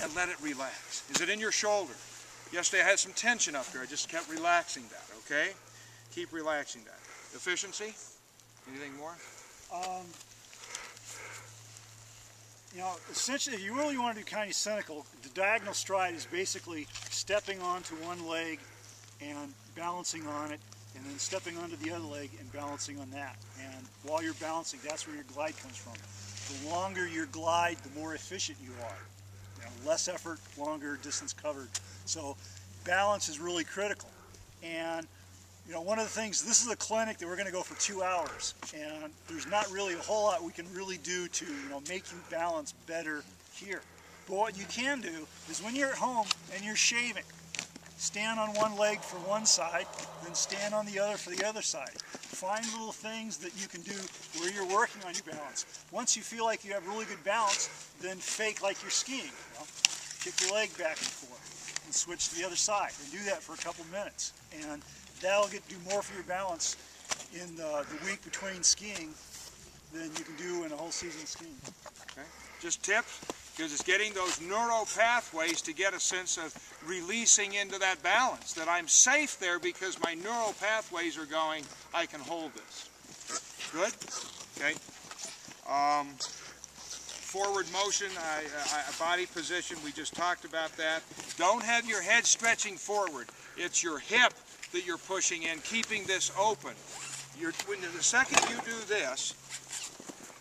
and let it relax. Is it in your shoulder? Yesterday I had some tension up here. I just kept relaxing that, okay? Keep relaxing that. Efficiency? Anything more? You know, essentially, if you really want to do kinesical, the diagonal stride is basically stepping onto one leg and balancing on it, and then stepping onto the other leg and balancing on that. And while you're balancing, that's where your glide comes from. The longer your glide, the more efficient you are. You know, less effort, longer distance covered. So balance is really critical. And you know, one of the things, this is a clinic that we're going to go for 2 hours, and there's not really a whole lot we can really do to, you know, make you balance better here. But what you can do is when you're at home and you're shaving, stand on one leg for one side, then stand on the other for the other side. Find little things that you can do where you're working on your balance. Once you feel like you have really good balance, then fake like you're skiing. You know? Kick your leg back and forth and switch to the other side, and do that for a couple minutes. And that'll do more for your balance in the week between skiing than you can do in a whole season of skiing. Okay. Just tips, because it's getting those neural pathways to get a sense of releasing into that balance, that I'm safe there because my neural pathways are going, I can hold this. Good? Okay. Forward motion, body position, we just talked about that. Don't have your head stretching forward. It's your hip that you're pushing in, keeping this open. The second you do this,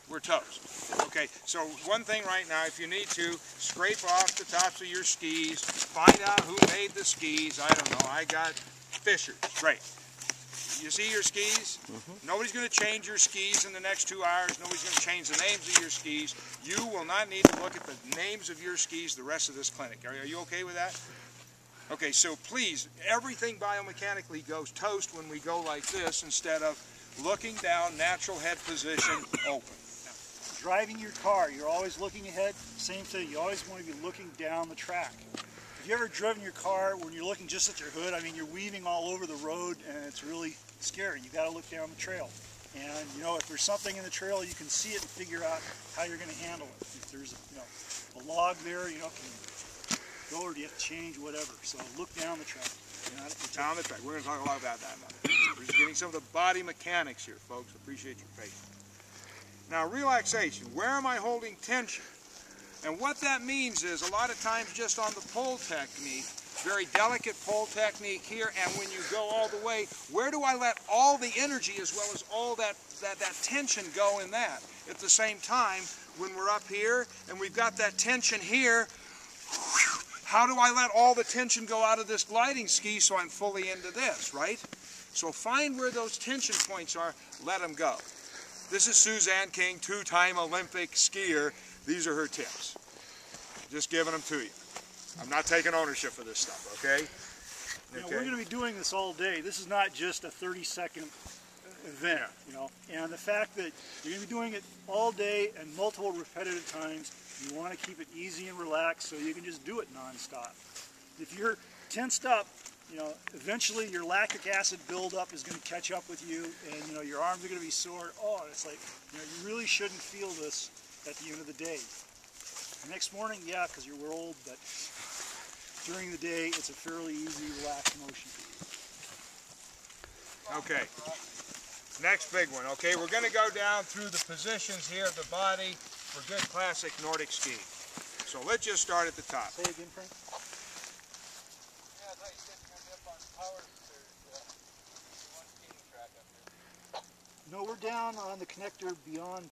we're toast. Okay, so one thing right now, if you need to, scrape off the tops of your skis, find out who made the skis. I don't know, I got Fisher's. Great. You see your skis? Nobody's going to change your skis in the next 2 hours. Nobody's going to change the names of your skis. You will not need to look at the names of your skis the rest of this clinic. Are you okay with that? Okay, so please, everything biomechanically goes toast when we go like this instead of looking down, natural head position, open. Now, driving your car, you're always looking ahead. Same thing, you always want to be looking down the track. Have you ever driven your car when you're looking just at your hood? I mean, you're weaving all over the road and it's really scary. You got to look down the trail. And you know, if there's something in the trail, you can see it and figure out how you're going to handle it. If there's a log there, you know, can you go or do you have to change, whatever. So look down the track. Down the track. We're going to talk a lot about that now. We're just getting some of the body mechanics here, folks. Appreciate your patience. Now, relaxation. Where am I holding tension? And what that means is a lot of times just on the pull technique, very delicate pull technique here, and when you go all the way, where do I let all the energy as well as all that tension go in that? At the same time, when we're up here and we've got that tension here, how do I let all the tension go out of this gliding ski so I'm fully into this, right? So find where those tension points are, let them go. This is Suzanne King, 2-time Olympic skier. These are her tips. Just giving them to you. I'm not taking ownership for this stuff, okay? You know, we're going to be doing this all day. This is not just a 30-second event, you know. And the fact that you're going to be doing it all day and multiple repetitive times, you want to keep it easy and relaxed so you can just do it non-stop. If you're tensed up, you know, eventually your lactic acid buildup is going to catch up with you, and you know your arms are going to be sore. Oh, it's like, you know, you really shouldn't feel this at the end of the day. The next morning, yeah, because we're old, but during the day, it's a fairly easy, relaxed motion. Okay. Next big one. Okay, we're going to go down through the positions here of the body for good classic Nordic skiing. So let's just start at the top. Say again, Frank. Yeah, I thought you said you're going to be up on power. There's one skiing track up there. No, we're down on the connector beyond